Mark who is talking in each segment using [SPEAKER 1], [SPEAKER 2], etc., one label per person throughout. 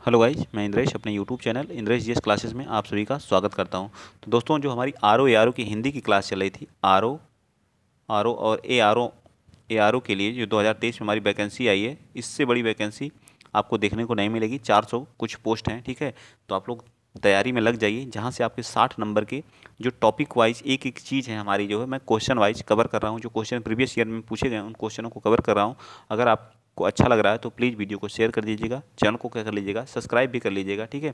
[SPEAKER 1] Hello guys, मैं इंद्रेश अपने YouTube channel Indresh GS classes में आप सभी का स्वागत करता हूं। तो दोस्तों, जो हमारी आर ओ की हिंदी की क्लास चल रही थी, आर ओ और ए आर ओ के लिए जो 2023 में हमारी वैकेंसी आई है, इससे बड़ी वैकेंसी आपको देखने को नहीं मिलेगी। 400 कुछ पोस्ट हैं, ठीक है। तो आप लोग तैयारी में लग जाइए, जहाँ से आपके 60 नंबर के जो टॉपिक वाइज एक एक चीज़ है हमारी, जो है मैं क्वेश्चन वाइज कवर कर रहा हूँ। जो क्वेश्चन प्रीवियस ईयर में पूछे गए उन क्वेश्चनों को कवर कर रहा हूँ। अगर आपको अच्छा लग रहा है तो प्लीज़ वीडियो को शेयर कर दीजिएगा, चैनल को क्या कर लीजिएगा, सब्सक्राइब भी कर लीजिएगा, ठीक है।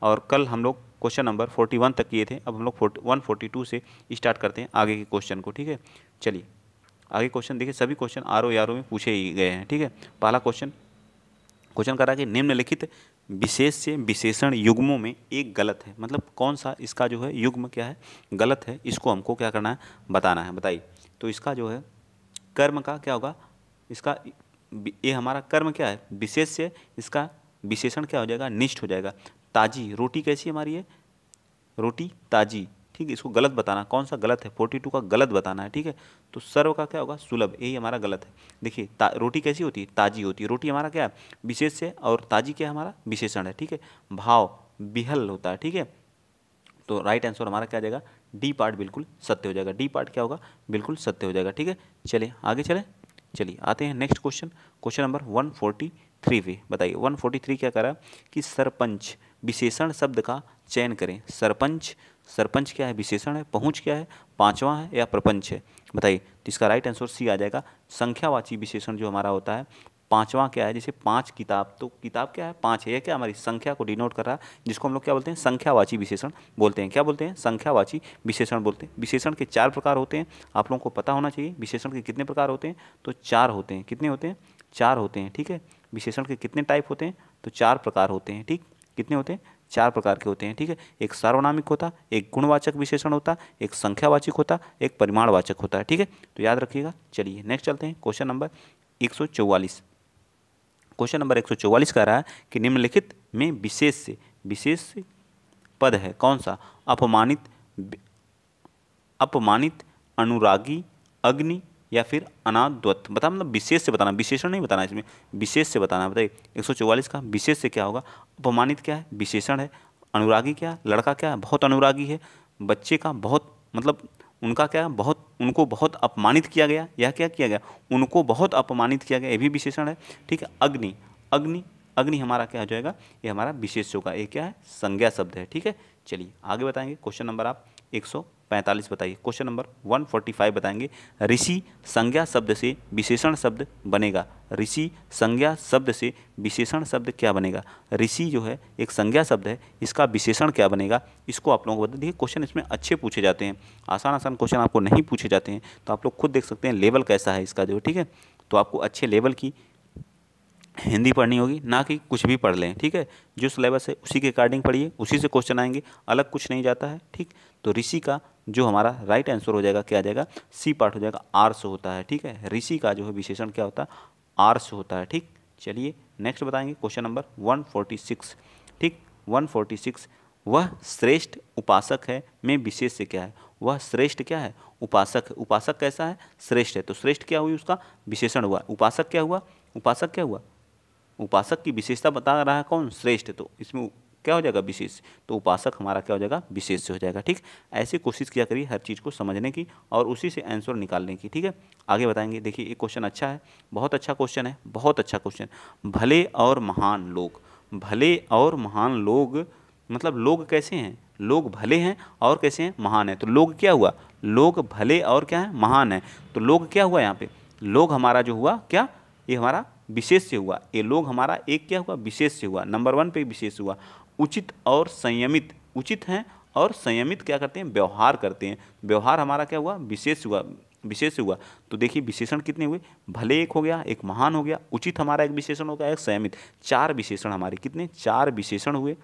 [SPEAKER 1] और कल हम लोग क्वेश्चन नंबर 41 तक किए थे, अब हम लोग 142 से स्टार्ट करते हैं आगे के क्वेश्चन को, ठीक है। चलिए आगे क्वेश्चन देखिए। सभी क्वेश्चन आर ओ में पूछे ही गए हैं, ठीक है। पहला क्वेश्चन क्वेश्चन कर रहा है कि निम्नलिखित विशेष से विशेषण युग्मों में एक गलत है। मतलब कौन सा इसका जो है युग्म क्या है, गलत है, इसको हमको क्या करना है, बताना है। बताइए। तो इसका जो है कर्म का क्या होगा, इसका ये हमारा कर्म क्या है, विशेष से, इसका विशेषण क्या हो जाएगा, निष्ठ हो जाएगा। ताजी रोटी कैसी हमारी है, रोटी ताजी, ठीक है। इसको गलत बताना, कौन सा गलत है, 42 का गलत बताना है, ठीक है। तो सर्व का क्या होगा, सुलभ, यही हमारा गलत है। देखिए रोटी कैसी होती है, ताजी होती है। रोटी हमारा क्या है, विशेष से, और ताजी क्या है, हमारा विशेषण है, ठीक है। भाव बिहल होता है, ठीक है। तो राइट आंसर हमारा क्या आ जाएगा, डी पार्ट बिल्कुल सत्य हो जाएगा। डी पार्ट क्या होगा, बिल्कुल सत्य हो जाएगा, ठीक है। चलिए आगे चलें। चलिए आते हैं नेक्स्ट क्वेश्चन, क्वेश्चन नंबर 143 पे। बताइए 143 क्या करा कि सरपंच विशेषण शब्द का चयन करें। सरपंच, सरपंच क्या है, विशेषण है। पहुंच क्या है, पांचवा है या प्रपंच है। बताइए। तो इसका राइट आंसर सी आ जाएगा। संख्यावाची विशेषण जो हमारा होता है, पांचवा क्या है, जैसे पांच किताब, तो किताब क्या है, पांच है। यह क्या हमारी संख्या को डिनोट कर रहा है, जिसको हम लोग क्या बोलते हैं, संख्यावाची विशेषण बोलते हैं। क्या बोलते हैं, संख्यावाची विशेषण बोलते हैं। विशेषण के 4 प्रकार होते हैं, आप लोगों को पता होना चाहिए। विशेषण के कितने प्रकार होते हैं, तो 4 होते हैं। कितने होते हैं, 4 होते हैं, ठीक है। विशेषण के कितने टाइप होते हैं, तो 4 प्रकार होते हैं, ठीक। कितने होते हैं, 4 प्रकार के होते हैं, ठीक है। एक सार्वनामिक होता, एक गुणवाचक विशेषण होता, एक संख्यावाचक होता, एक परिमाणवाचक होता है, ठीक है। तो याद रखिएगा। चलिए नेक्स्ट चलते हैं, क्वेश्चन नंबर 144। क्वेश्चन नंबर 144 कह रहा है कि निम्नलिखित में विशेष पद है कौन सा। अपमानित, अपमानित, अनुरागी, अग्नि, या फिर अनाद्वत। बता, मतलब विशेष से बताना, विशेषण नहीं बताना, इसमें विशेष से बताना है। बताइए 144 का विशेष से क्या होगा। अपमानित क्या है, विशेषण है। अनुरागी क्या है, लड़का क्या है, बहुत अनुरागी है। बच्चे का बहुत, मतलब उनका क्या है, बहुत, उनको बहुत अपमानित किया गया, यह क्या किया गया, उनको बहुत अपमानित किया गया, ये भी विशेषण है, ठीक है। अग्नि, अग्नि, अग्नि हमारा क्या हो जाएगा, ये हमारा विशेष होगा, ये क्या है, संज्ञा शब्द है, ठीक है। चलिए आगे बताएंगे। क्वेश्चन नंबर आप 145 बताइए। क्वेश्चन नंबर 145 बताएंगे। ऋषि संज्ञा शब्द से विशेषण शब्द बनेगा। ऋषि संज्ञा शब्द से विशेषण शब्द क्या बनेगा। ऋषि जो है एक संज्ञा शब्द है, इसका विशेषण क्या बनेगा, इसको आप लोगों को बता। देखिए क्वेश्चन इसमें अच्छे पूछे जाते हैं, आसान आसान क्वेश्चन आपको नहीं पूछे जाते हैं। तो आप लोग खुद देख सकते हैं लेवल कैसा है इसका, जो, ठीक है। तो आपको अच्छे लेवल की हिंदी पढ़नी होगी, ना कि कुछ भी पढ़ लें, ठीक है। जो सिलेबस है उसी के अकॉर्डिंग पढ़िए, उसी से क्वेश्चन आएंगे, अलग कुछ नहीं जाता है, ठीक। तो ऋषि का जो हमारा राइट आंसर हो जाएगा, क्या आ जाएगा, सी पार्ट हो जाएगा, आर्स होता है, ठीक है। ऋषि का जो है विशेषण क्या होता है, आर्स होता है, ठीक। चलिए नेक्स्ट बताएंगे, क्वेश्चन नंबर 146, ठीक। 146, वह श्रेष्ठ उपासक है में विशेष से क्या है। वह श्रेष्ठ क्या है, उपासक। उपासक कैसा है, श्रेष्ठ है। तो श्रेष्ठ क्या हुई, उसका विशेषण हुआ। उपासक क्या हुआ, उपासक क्या हुआ, उपासक की विशेषता बता रहा है कौन, श्रेष्ठ। तो इसमें क्या हो जाएगा, विशेष। तो उपासक हमारा क्या हो जाएगा, विशेष से हो जाएगा, ठीक। ऐसे कोशिश किया करिए हर चीज़ को समझने की और उसी से आंसर निकालने की, ठीक है। आगे बताएंगे। देखिए एक क्वेश्चन अच्छा है, बहुत अच्छा क्वेश्चन है, बहुत अच्छा क्वेश्चन। भले और महान लोग, भले और महान लोग, मतलब लोग कैसे हैं, लोग भले हैं और कैसे हैं, महान है। तो लोग क्या हुआ, लोग भले और क्या है, महान है। तो लोग क्या हुआ यहाँ पे, लोग हमारा जो हुआ क्या, ये हमारा विशेष से हुआ। ये लोग हमारा एक क्या हुआ, विशेष से हुआ, नंबर 1 पे विशेष हुआ। उचित और संयमित, उचित हैं और संयमित क्या करते हैं, व्यवहार करते हैं। व्यवहार हमारा क्या हुआ, विशेष हुआ, विशेष हुआ। तो देखिए विशेषण कितने हुए, भले एक हो गया, एक महान हो गया, उचित हमारा एक विशेषण हो गया, एक संयमित। 4 विशेषण हमारे कितने, 4 विशेषण हुए।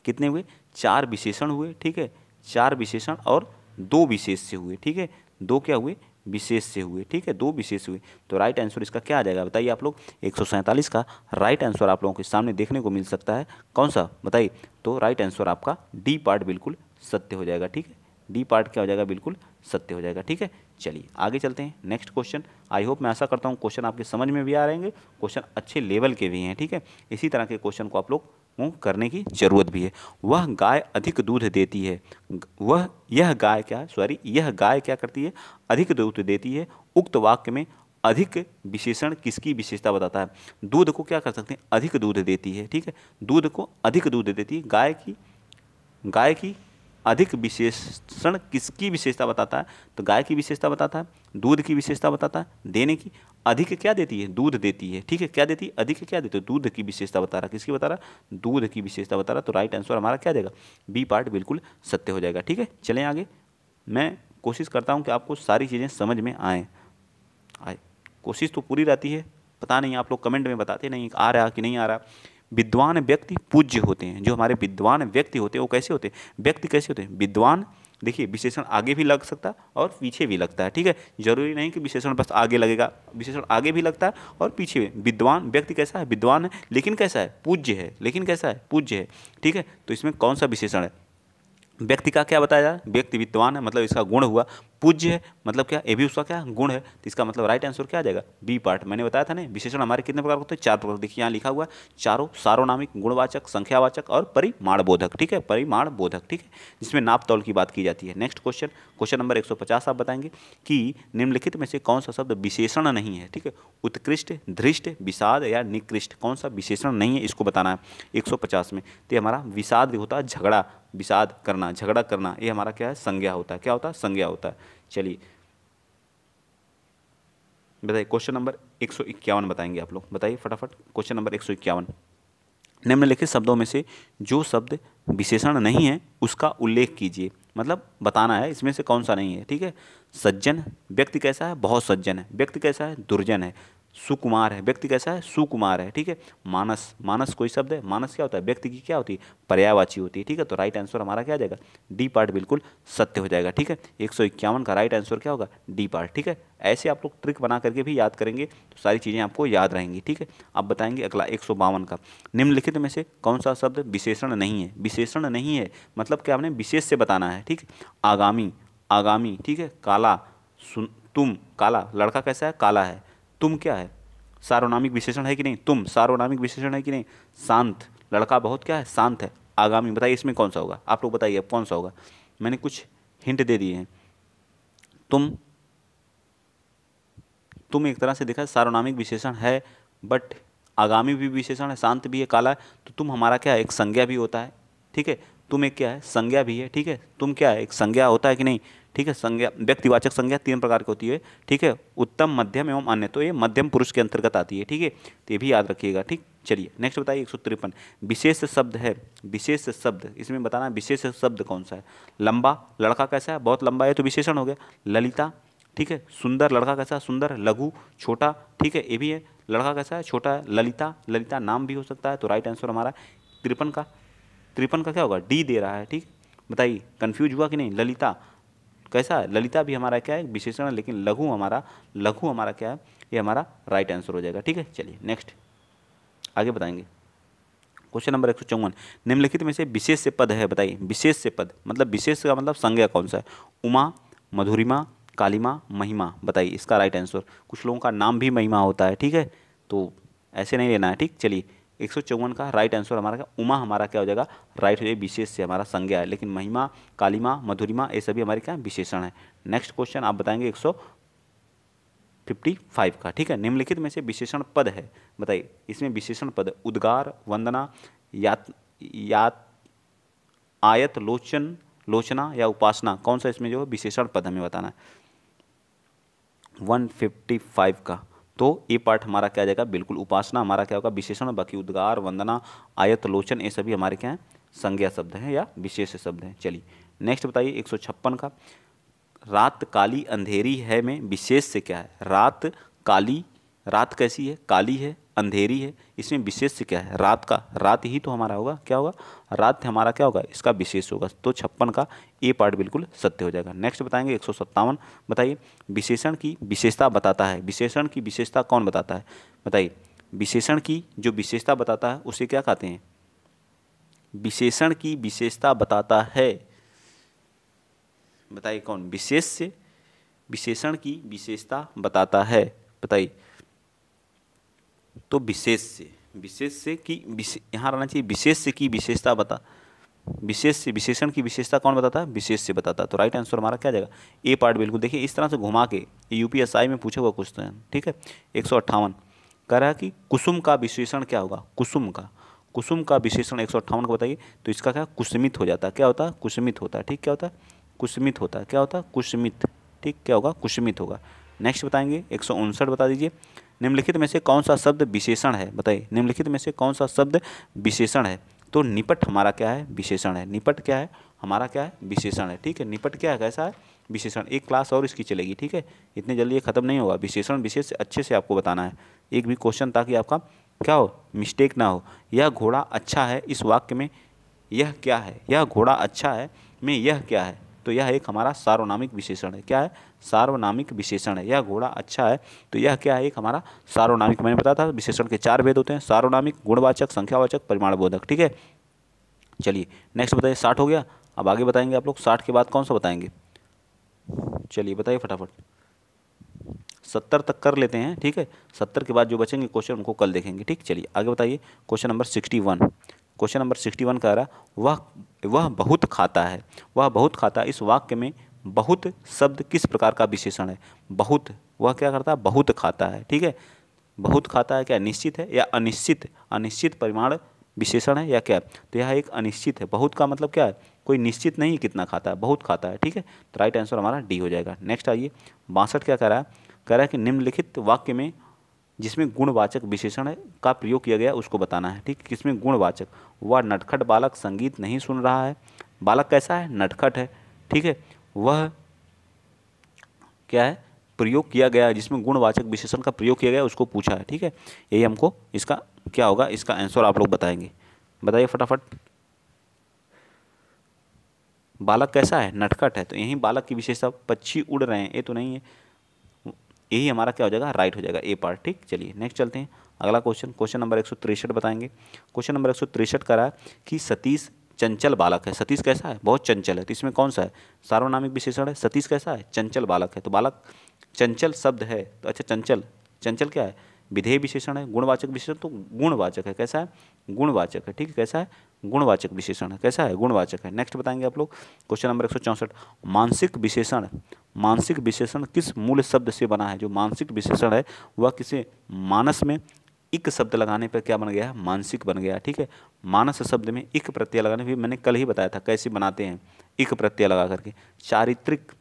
[SPEAKER 1] कितने हुए, 4 विशेषण हुए, ठीक है। 4 विशेषण और 2 विशेष से हुए, ठीक है। 2 क्या हुए, विशेष से हुए, ठीक है। 2 विशेष हुए। तो राइट आंसर इसका क्या आ जाएगा, बताइए आप लोग। 147 का राइट आंसर आप लोगों के सामने देखने को मिल सकता है, कौन सा, बताइए। तो राइट आंसर आपका डी पार्ट बिल्कुल सत्य हो जाएगा, ठीक है। डी पार्ट क्या हो जाएगा, बिल्कुल सत्य हो जाएगा, ठीक है। चलिए आगे चलते हैं नेक्स्ट क्वेश्चन। आई होप, मैं आशा करता हूँ क्वेश्चन आपके समझ में भी आ रहेंगे, क्वेश्चन अच्छे लेवल के भी हैं, ठीक है। इसी तरह के क्वेश्चन को आप लोग करने की जरूरत भी है। वह गाय अधिक दूध देती है, यह गाय क्या करती है, अधिक दूध देती है। उक्त वाक्य में अधिक विशेषण किसकी विशेषता बताता है। दूध को क्या कर सकते हैं, अधिक दूध देती है, ठीक है। दूध को अधिक दूध देती है, गाय की अधिक विशेषण किसकी विशेषता बताता है, तो गाय की विशेषता बताता है, दूध की विशेषता बताता है, देने की। अधिक क्या देती है, दूध देती है, ठीक है। क्या देती है, अधिक क्या देती है, दूध की विशेषता बता रहा, किसकी बता रहा, दूध की विशेषता बता रहा। तो राइट आंसर हमारा क्या देगा, बी पार्ट बिल्कुल सत्य हो जाएगा, ठीक है। चलें आगे। मैं कोशिश करता हूँ कि आपको सारी चीज़ें समझ में आए, कोशिश तो पूरी रहती है। पता नहीं आप लोग कमेंट में बताते नहीं आ रहा कि नहीं आ रहा। विद्वान व्यक्ति पूज्य होते हैं। जो हमारे विद्वान व्यक्ति होते हैं वो कैसे होते हैं, व्यक्ति कैसे होते हैं, विद्वान। देखिए विशेषण आगे भी लग सकता है और पीछे भी लगता है, ठीक है। जरूरी नहीं कि विशेषण बस आगे लगेगा, विशेषण आगे भी लगता है और पीछे भी। विद्वान व्यक्ति कैसा है, विद्वान है लेकिन कैसा है, पूज्य है, लेकिन कैसा है, पूज्य है, ठीक है। तो इसमें कौन सा विशेषण है, व्यक्ति का क्या बताया जा रहा है, व्यक्ति विद्वान है मतलब इसका गुण हुआ, पूज्य है मतलब क्या, ये भी उसका क्या गुण है। तो इसका मतलब राइट आंसर क्या आ जाएगा, बी पार्ट। मैंने बताया था ना विशेषण हमारे कितने प्रकार होते हैं, 4 प्रकार। देखिए यहाँ लिखा हुआ है, चारों सार्वनामिक, गुणवाचक, संख्यावाचक और परिमाणबोधक, ठीक है, परिमाणबोधक, ठीक है, जिसमें नाप तौल की बात की जाती है। नेक्स्ट क्वेश्चन, क्वेश्चन नंबर 150 आप बताएंगे कि निम्नलिखित में से कौन सा शब्द विशेषण नहीं है, ठीक है। उत्कृष्ट, धृष्ट, विषाद या निकृष्ट, कौन सा विशेषण नहीं है, इसको बताना है 150 में। तो ये हमारा विषाद होता है, झगड़ा, विषाद करना, झगड़ा करना, ये हमारा क्या है, संज्ञा होता है। क्या होता है, संज्ञा होता है। चलिए बताइए क्वेश्चन नंबर 151 बताएंगे आप लोग, बताइए फटाफट। क्वेश्चन नंबर 151, निम्नलिखित शब्दों में से जो शब्द विशेषण नहीं है उसका उल्लेख कीजिए। मतलब बताना है इसमें से कौन सा नहीं है, ठीक है। सज्जन, व्यक्ति कैसा है, बहुत सज्जन है। व्यक्ति कैसा है, दुर्जन है। सुकुमार है, व्यक्ति कैसा है, सुकुमार है, ठीक है। मानस, मानस कोई शब्द है, मानस क्या होता है, व्यक्ति की क्या होती है, पर्यायवाची होती है, ठीक है। तो राइट आंसर हमारा क्या आ जाएगा, डी पार्ट बिल्कुल सत्य हो जाएगा, ठीक है। 151 का राइट आंसर क्या होगा, डी पार्ट, ठीक है। ऐसे आप लोग ट्रिक बना करके भी याद करेंगे तो सारी चीज़ें आपको याद रहेंगी, ठीक है। अब बताएंगे अगला 152 का, निम्नलिखित में से कौन सा शब्द विशेषण नहीं है। विशेषण नहीं है मतलब क्या, हमने विशेष से बताना है, ठीक है। आगामी, आगामी, ठीक है। काला, सुन, तुम, काला, लड़का कैसा है, काला है। तुम क्या है, सार्वनामिक विशेषण है कि नहीं, तुम सार्वनामिक विशेषण है कि नहीं। शांत, लड़का बहुत क्या है, शांत है। आगामी, बताइए इसमें कौन सा होगा, आप लोग बताइए अब कौन सा होगा। मैंने कुछ हिंट दे दिए हैं। तुम एक तरह से देखा सार्वनामिक विशेषण है, बट आगामी भी विशेषण है, शांत भी है, काला है। तो तुम हमारा क्या है, एक संज्ञा भी होता है, ठीक है। तुम एक क्या है, संज्ञा भी है, ठीक है। तुम क्या है, एक संज्ञा होता है कि नहीं, ठीक है। संज्ञा, व्यक्तिवाचक संज्ञा 3 प्रकार की होती है, ठीक है। उत्तम, मध्यम एवं अन्य, तो ये मध्यम पुरुष के अंतर्गत आती है, ठीक है। तो ये भी याद रखिएगा, ठीक। चलिए नेक्स्ट बताइए 153, विशेष शब्द है, विशेष शब्द, इसमें बताना है विशेष शब्द कौन सा है। लंबा, लड़का कैसा है, बहुत लंबा है, तो विशेषण हो गया। ललिता, ठीक है। सुंदर, लड़का कैसा है, सुंदर। लघु, छोटा, ठीक है, ये भी है, लड़का कैसा है, छोटा है। ललिता, ललिता नाम भी हो सकता है। तो राइट आंसर हमारा 53 का क्या होगा, डी दे रहा है, ठीक। बताइए कंफ्यूज हुआ कि नहीं। ललिता कैसा है, ललिता भी हमारा क्या है, विशेषण है, लेकिन लघु हमारा क्या है, ये हमारा राइट आंसर हो जाएगा, ठीक है। चलिए नेक्स्ट आगे बताएंगे। क्वेश्चन नंबर 154, निम्नलिखित में से विशेष से पद है, बताइए विशेष से पद मतलब विशेष का मतलब संज्ञा कौन सा है। उमा, मधुरिमा, कालिमा, महिमा, बताइए इसका राइट आंसर। कुछ लोगों का नाम भी महिमा होता है, ठीक है, तो ऐसे नहीं लेना है, ठीक। चलिए 154 का राइट आंसर हमारा क्या, उमा हमारा क्या हो जाएगा, राइट हो जाएगा, विशेष से हमारा संज्ञा है, लेकिन महिमा, कालिमा, मधुरिमा ये सभी हमारे क्या विशेषण है। नेक्स्ट क्वेश्चन आप बताएंगे 155 का, ठीक है। निम्नलिखित में से विशेषण पद है, बताइए इसमें विशेषण पद उद्गार, वंदना, यात, आयत, लोचन, लोचना या उपासना, कौन सा इसमें जो है विशेषण पद हमें बताना है 155 का। तो ये पार्ट हमारा क्या आ जाएगा, बिल्कुल उपासना हमारा क्या होगा विशेषण, बाकी उद्गार, वंदना, आयत, लोचन ये सभी हमारे क्या हैं, संज्ञा शब्द हैं या विशेष शब्द हैं। चलिए नेक्स्ट बताइए 156 का, रात काली अंधेरी है में विशेष से क्या है। रात काली, रात कैसी है, काली है, अंधेरी है, इसमें विशेष से क्या है, रात का, रात ही तो हमारा होगा, क्या होगा, रात हमारा क्या होगा, इसका विशेष होगा। तो 56 का ए पार्ट बिल्कुल सत्य हो जाएगा। नेक्स्ट बताएंगे 157, बताइए विशेषण की विशेषता बताता है। विशेषण की विशेषता कौन बताता है, बताइए विशेषण की जो विशेषता बताता है उसे क्या कहते हैं, विशेषण की विशेषता बताता है, बताइए कौन, विशेष से विशेषण की विशेषता बताता है, बताइए। तो विशेष से की यहाँ रहना चाहिए, विशेष से की विशेषता बता, विशेष से विशेषण की विशेषता कौन बताता है, विशेष से बताता है। तो राइट आंसर हमारा क्या जाएगा, ए पार्ट बिल्कुल। देखिए इस तरह से घुमा के यूपीएसआई में पूछा हुआ क्वेश्चन, ठीक है। 158 कह रहा है कि कुसुम का विशेषण क्या होगा, कुसुम का विशेषण 158 को बताइए। तो इसका क्या, कुसुमित हो जाता है। क्या होता है, कुसुमित होता है, ठीक। क्या होता है, कुसुमित होता है। क्या होता है, कुसुमित, ठीक। क्या होगा, कुसुमित होगा। नेक्स्ट बताएंगे 159 बता दीजिए। निम्नलिखित में से कौन सा शब्द विशेषण है, बताइए। निम्नलिखित में से कौन सा शब्द विशेषण है। तो निपट हमारा क्या है, विशेषण है। निपट क्या है हमारा, क्या है, विशेषण है, ठीक है। निपट क्या है, कैसा है, विशेषण। एक क्लास और इसकी चलेगी, ठीक है, इतनी जल्दी ये खत्म नहीं होगा। विशेषण विशेष अच्छे से आपको बताना है एक भी क्वेश्चन, ताकि आपका क्या हो, मिस्टेक ना हो। यह घोड़ा अच्छा है, इस वाक्य में यह क्या है, यह घोड़ा अच्छा है में यह क्या है। तो यह एक हमारा सार्वनामिक विशेषण है। क्या है, सार्वनामिक विशेषण है। यह घोड़ा अच्छा है, तो यह क्या है, एक हमारा सार्वनामिक। मैंने बताया था विशेषण के 4 भेद होते हैं, सार्वनामिक, गुणवाचक, संख्यावाचक, परिमाणबोधक, ठीक है। चलिए नेक्स्ट बताइए, 60 हो गया। अब आगे बताएंगे आप लोग, 60 के बाद कौन सा बताएंगे, चलिए बताइए फटाफट। 70 तक कर लेते हैं, ठीक है। 70 के बाद जो बचेंगे क्वेश्चन उनको कल देखेंगे, ठीक। चलिए आगे बताइए, क्वेश्चन नंबर 61। क्वेश्चन नंबर 61 कह रहा वह बहुत खाता है, वह बहुत खाता है। इस वाक्य में बहुत शब्द किस प्रकार का विशेषण है। बहुत, वह क्या करता है, बहुत खाता है, ठीक है। बहुत खाता है क्या निश्चित है या अनिश्चित, अनिश्चित परिमाण विशेषण है या क्या। तो यह एक अनिश्चित है। बहुत का मतलब क्या है, कोई निश्चित नहीं कितना खाता है, बहुत खाता है, ठीक है। तो राइट आंसर हमारा डी हो जाएगा। नेक्स्ट आइए 62 क्या कह रहा है, कह रहा है कि निम्नलिखित वाक्य में जिसमें गुणवाचक विशेषण का प्रयोग किया गया उसको बताना है, ठीक। किसमें गुणवाचक, वह नटखट बालक संगीत नहीं सुन रहा है। बालक कैसा है, नटखट है, ठीक है। वह क्या है, प्रयोग किया गया, जिसमें गुणवाचक विशेषण का प्रयोग किया गया उसको पूछा है, ठीक है। यही हमको इसका क्या होगा, इसका आंसर आप लोग बताएंगे, बताइए फटाफट। बालक कैसा है, नटखट है। तो यही बालक की विशेषता, पक्षी उड़ रहे हैं, ये तो नहीं है, यही हमारा क्या हो जाएगा, राइट हो जाएगा, ए पार्ट, ठीक। चलिए नेक्स्ट चलते हैं, अगला क्वेश्चन, क्वेश्चन नंबर 163 बताएंगे। क्वेश्चन नंबर 163 कह रहा है कि सतीश चंचल बालक है। सतीश कैसा है, बहुत चंचल है। तो इसमें कौन सा है, सार्वनामिक विशेषण है। सतीश कैसा है, चंचल बालक है। तो बालक चंचल शब्द है, तो अच्छा चंचल, चंचल क्या है, विधेय विशेषण है। गुणवाचक विशेषण तो गुणवाचक है, कैसा है, गुणवाचक है, ठीक है। कैसा है, गुणवाचक विशेषण है, कैसा है, गुणवाचक है। नेक्स्ट बताएंगे आप लोग, क्वेश्चन नंबर 164, मानसिक विशेषण, मानसिक विशेषण किस मूल शब्द से बना है। जो मानसिक विशेषण है वह किसे, मानस में इक शब्द लगाने पर क्या बन गया, मानसिक बन गया, ठीक है। मानस शब्द में इक प्रत्यय लगाने भी मैंने कल ही बताया था कैसे बनाते हैं, इक प्रत्यय लगा करके। चारित्रिक,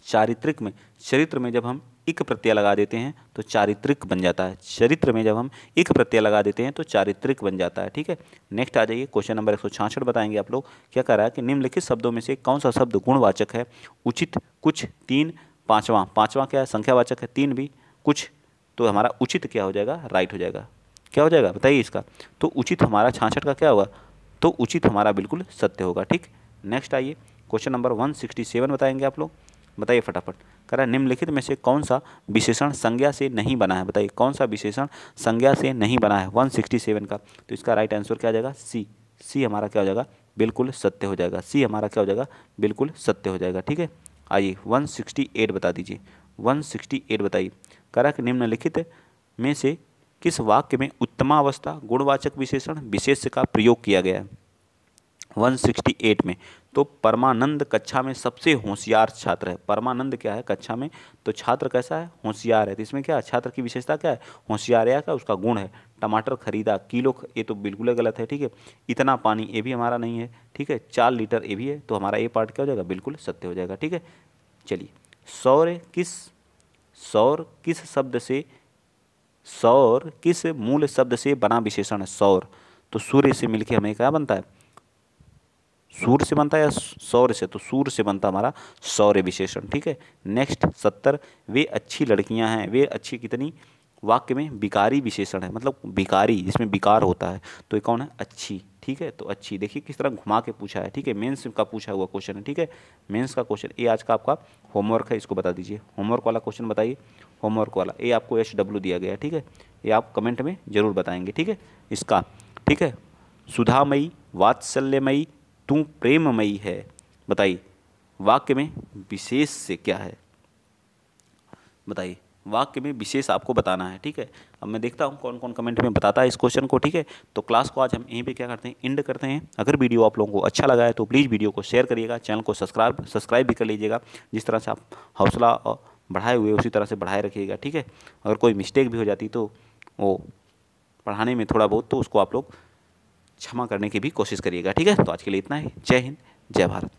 [SPEAKER 1] चारित्रिक में, चरित्र में जब हम इक प्रत्यय लगा देते हैं तो चारित्रिक बन जाता है। चरित्र में जब हम इक प्रत्यय लगा देते हैं तो चारित्रिक बन जाता है, ठीक है। नेक्स्ट आ जाइए, क्वेश्चन नंबर 166 बताएंगे आप लोग। क्या कह रहा है कि निम्नलिखित शब्दों में से कौन सा शब्द गुणवाचक है। उचित, कुछ, तीन, पांचवा। पांचवा क्या है, संख्यावाचक है। तीन भी, कुछ, तो हमारा उचित क्या हो जाएगा, राइट हो जाएगा। क्या हो जाएगा बताइए इसका। तो उचित हमारा 66 का क्या होगा, तो उचित हमारा बिल्कुल सत्य होगा, ठीक। नेक्स्ट आइए, क्वेश्चन नंबर 167 बताएंगे आप लोग, बताइए फटाफट। कह रहा है निम्नलिखित में से कौन सा विशेषण संज्ञा से नहीं बना है। बताइए कौन सा विशेषण संज्ञा से नहीं बना है 167 का। तो इसका राइट आंसर क्या आ जाएगा, सी। सी हमारा क्या हो जाएगा, बिल्कुल सत्य हो जाएगा। सी हमारा क्या हो जाएगा, बिल्कुल सत्य हो जाएगा, ठीक है। आइए 168 बता दीजिए, 168 बताइए। कह रहा है कि निम्नलिखित में से किस वाक्य में उत्तमावस्था गुणवाचक विशेषण विशेष का प्रयोग किया गया है। 168 में, तो परमानंद कक्षा में सबसे होशियार छात्र है। परमानंद क्या है कक्षा में, तो छात्र कैसा है, होशियार है। तो इसमें क्या है, छात्र की विशेषता क्या है, होशियार है, क्या उसका गुण है। टमाटर खरीदा, किलो, ये तो बिल्कुल गलत है, ठीक है। इतना पानी, ये भी हमारा नहीं है, ठीक है। 4 लीटर, ये भी है। तो हमारा ये पार्ट क्या हो जाएगा, बिल्कुल सत्य हो जाएगा, ठीक है। चलिए, सौर किस शब्द से, सौर किस मूल शब्द से बना विशेषण है। सौर, तो सूर्य से मिलके हमें क्या बनता है, सूर्य से बनता है या सौर्य से, तो सूर्य से बनता हमारा सौर्य विशेषण, ठीक है। नेक्स्ट 70, वे अच्छी लड़कियां हैं। वे अच्छी कितनी, वाक्य में विकारी विशेषण है, मतलब विकारी जिसमें विकार होता है। तो ये कौन है, अच्छी, ठीक है। तो अच्छी, देखिए किस तरह घुमा के पूछा है, ठीक है। मेंस का पूछा हुआ क्वेश्चन है, ठीक है। मेंस का क्वेश्चन, ये आज का आपका होमवर्क है, इसको बता दीजिए। होमवर्क वाला क्वेश्चन बताइए, होमवर्क वाला ये आपको HW दिया गया है, ठीक है। ये आप कमेंट में जरूर बताएंगे, ठीक है इसका, ठीक है। सुधामयी, वात्सल्यमयी, तू प्रेममयी है। बताइए वाक्य में विशेष से क्या है, बताइए, वाक्य में विशेष आपको बताना है। ठीक है, अब मैं देखता हूँ कौन कौन कमेंट में बताता है इस क्वेश्चन को। ठीक है, तो क्लास को आज हम यहीं पे क्या करते हैं, एंड करते हैं। अगर वीडियो आप लोगों को अच्छा लगा है तो प्लीज़ वीडियो को शेयर करिएगा, चैनल को सब्सक्राइब भी कर लीजिएगा। जिस तरह से आप हौसला बढ़ाए हुए उसी तरह से बढ़ाए रखिएगा। ठीक है, अगर कोई मिस्टेक भी हो जाती तो वो पढ़ाने में थोड़ा बहुत, तो उसको आप लोग क्षमा करने की भी कोशिश करिएगा। ठीक है, तो आज के लिए इतना ही। जय हिंद, जय भारत।